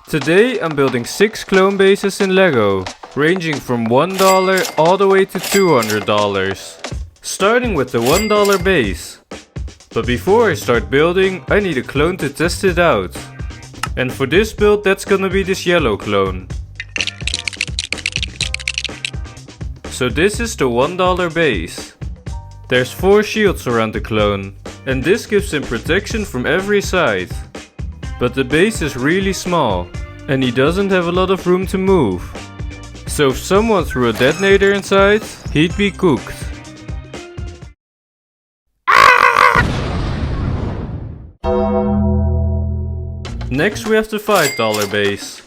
Today I'm building 6 clone bases in Lego, ranging from $1 all the way to $200. Starting with the $1 base. But before I start building, I need a clone to test it out. And for this build, that's gonna be this yellow clone. So this is the $1 base. There's 4 shields around the clone, and this gives him protection from every side. But the base is really small, and he doesn't have a lot of room to move. So if someone threw a detonator inside, he'd be cooked. Next we have the $5 base.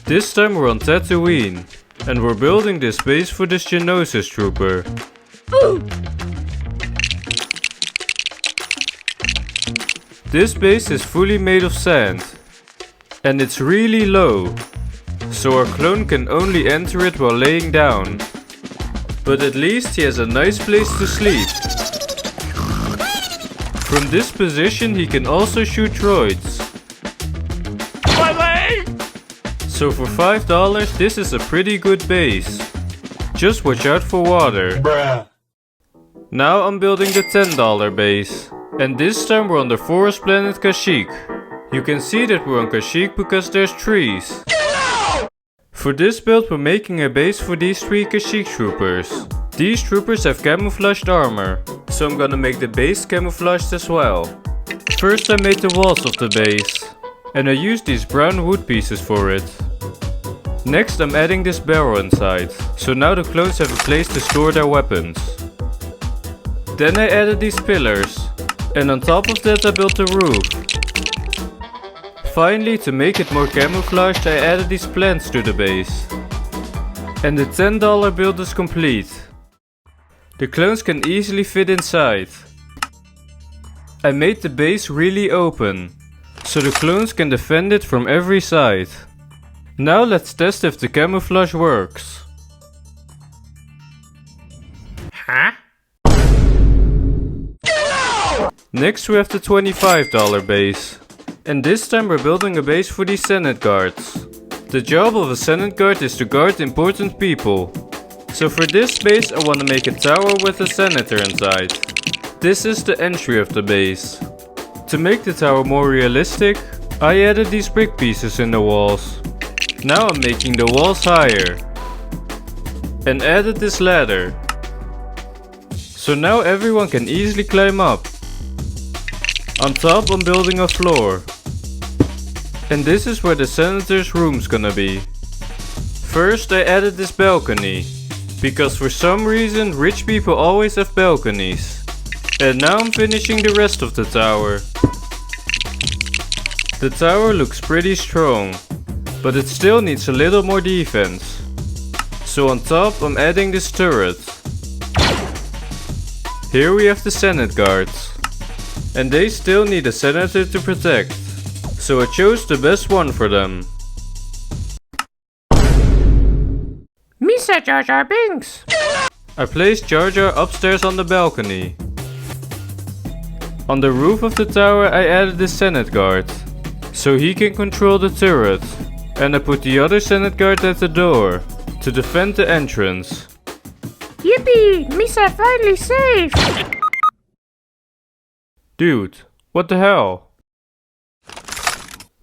This time we're on Tatooine, and we're building this base for this Geonosis trooper. This base is fully made of sand, and it's really low, so our clone can only enter it while laying down. But at least he has a nice place to sleep. From this position he can also shoot droids. So for $5 this is a pretty good base. Just watch out for water. Bruh. Now I'm building the $10 base. And this time we're on the forest planet Kashyyyk. You can see that we're on Kashyyyk because there's trees. For this build we're making a base for these 3 Kashyyyk troopers. These troopers have camouflaged armor, so I'm gonna make the base camouflaged as well. First I made the walls of the base, and I used these brown wood pieces for it. Next I'm adding this barrel inside, so now the clones have a place to store their weapons. Then I added these pillars, and on top of that I built the roof. Finally, to make it more camouflaged, I added these plants to the base. And the $10 build is complete. The clones can easily fit inside. I made the base really open, so the clones can defend it from every side. Now let's test if the camouflage works. Huh? Next we have the $25 base. And this time we're building a base for these Senate guards. The job of a Senate guard is to guard important people. So for this base I want to make a tower with a senator inside. This is the entry of the base. To make the tower more realistic, I added these brick pieces in the walls. Now I'm making the walls higher. And added this ladder. So now everyone can easily climb up. On top I'm building a floor. And this is where the senator's room's gonna be. First I added this balcony, because for some reason rich people always have balconies. And now I'm finishing the rest of the tower. The tower looks pretty strong, but it still needs a little more defense. So on top I'm adding this turret. Here we have the Senate guards. And they still need a senator to protect, so I chose the best one for them. Misa Jar Jar Binks! I placed Jar Jar upstairs on the balcony. On the roof of the tower I added the Senate guard, so he can control the turret. And I put the other Senate guard at the door, to defend the entrance. Yippee! Misa finally safe! Dude, what the hell?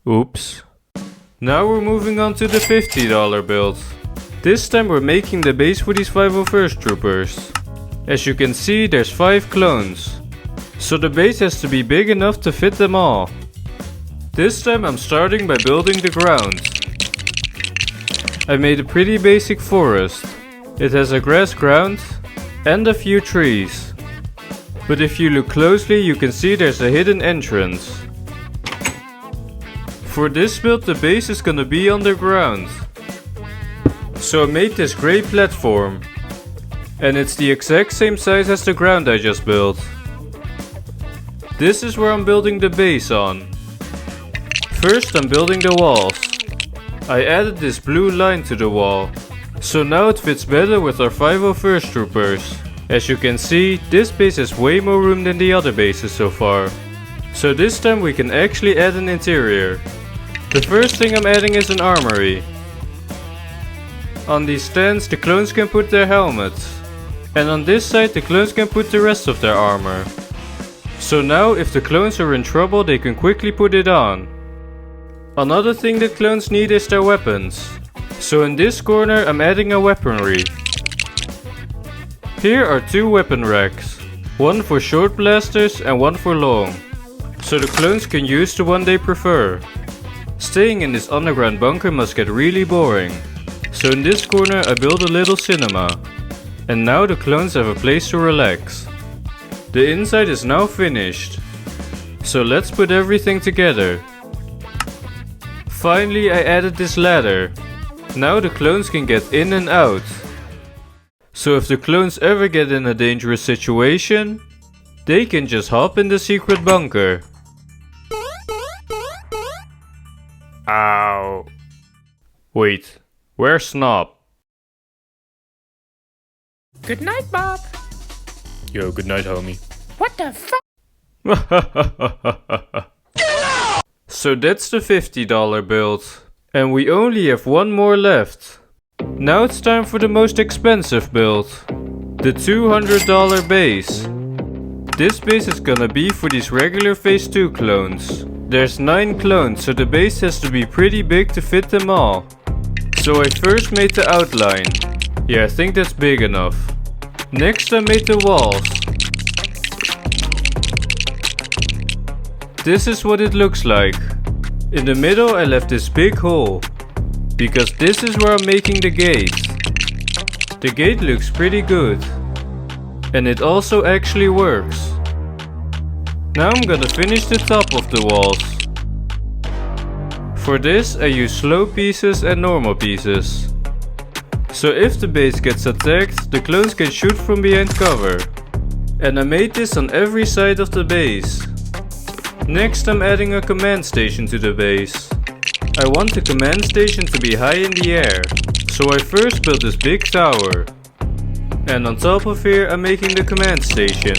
Oops. Now we're moving on to the $50 build. This time we're making the base for these 501st troopers. As you can see there's 5 clones. So the base has to be big enough to fit them all. This time I'm starting by building the ground. I made a pretty basic forest. It has a grass ground and a few trees. But if you look closely you can see there's a hidden entrance. For this build the base is gonna be underground. So I made this gray platform. And it's the exact same size as the ground I just built. This is where I'm building the base on. First I'm building the walls. I added this blue line to the wall. So now it fits better with our 501st troopers. As you can see, this base has way more room than the other bases so far. So this time we can actually add an interior. The first thing I'm adding is an armory. On these stands the clones can put their helmets. And on this side the clones can put the rest of their armor. So now if the clones are in trouble they can quickly put it on. Another thing that clones need is their weapons. So in this corner I'm adding a weaponry. Here are two weapon racks. One for short blasters and one for long. So the clones can use the one they prefer. Staying in this underground bunker must get really boring. So in this corner I build a little cinema. And now the clones have a place to relax. The inside is now finished. So let's put everything together. Finally I added this ladder. Now the clones can get in and out. So if the clones ever get in a dangerous situation, they can just hop in the secret bunker. Ow. Wait, where's Snob? Good night, Bob. Yo, good night, homie. What the fuck? So that's the $50 build. And we only have one more left. Now it's time for the most expensive build. The $200 base. This base is gonna be for these regular phase 2 clones. There's 9 clones, so the base has to be pretty big to fit them all. So I first made the outline. Yeah, I think that's big enough. Next I made the walls. This is what it looks like. In the middle I left this big hole. Because this is where I'm making the gate. The gate looks pretty good. And it also actually works. Now I'm gonna finish the top of the walls. For this I use slow pieces and normal pieces. So if the base gets attacked, the clones can shoot from behind cover. And I made this on every side of the base. Next I'm adding a command station to the base. I want the command station to be high in the air. So I first built this big tower. And on top of here I'm making the command station.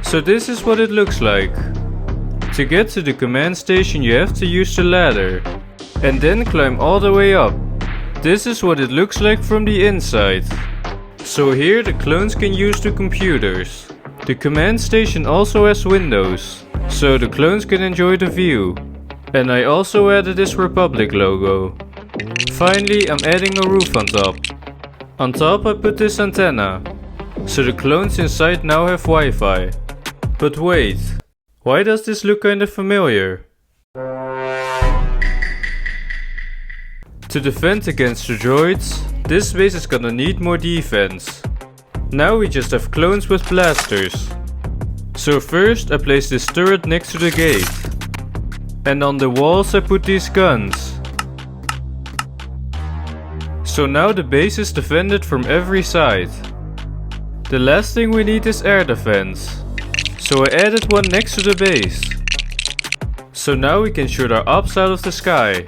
So this is what it looks like. To get to the command station you have to use the ladder. And then climb all the way up. This is what it looks like from the inside. So here the clones can use the computers. The command station also has windows, so the clones can enjoy the view. And I also added this Republic logo. Finally I'm adding a roof on top. On top I put this antenna. So the clones inside now have Wi-Fi. But wait, why does this look kinda familiar? To defend against the droids, this base is gonna need more defense. Now we just have clones with blasters. So first I place this turret next to the gate. And on the walls I put these guns. So now the base is defended from every side. The last thing we need is air defense. So I added one next to the base. So now we can shoot our ops out of the sky.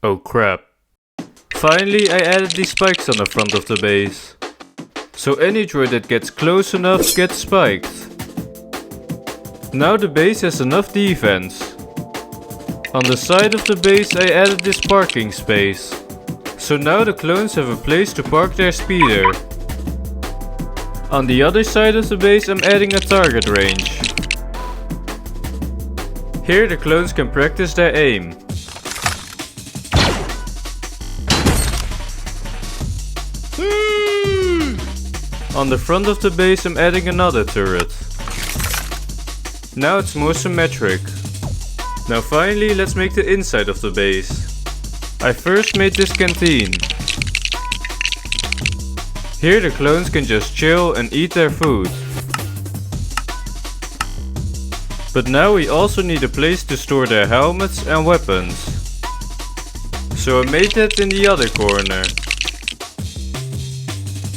Oh crap. Finally I added these spikes on the front of the base. So any droid that gets close enough gets spiked. Now the base has enough defense. On the side of the base I added this parking space. So now the clones have a place to park their speeder. On the other side of the base I'm adding a target range. Here the clones can practice their aim. On the front of the base I'm adding another turret. Now it's more symmetric. Now finally let's make the inside of the base. I first made this canteen. Here the clones can just chill and eat their food. But now we also need a place to store their helmets and weapons. So I made that in the other corner.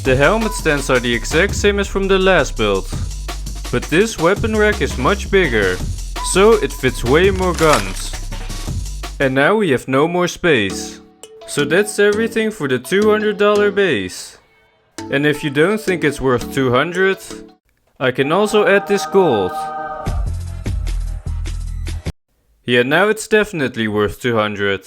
The helmet stands are the exact same as from the last build. But this weapon rack is much bigger, so it fits way more guns. And now we have no more space. So that's everything for the $200 base. And if you don't think it's worth 200, I can also add this gold. Yeah, now it's definitely worth 200.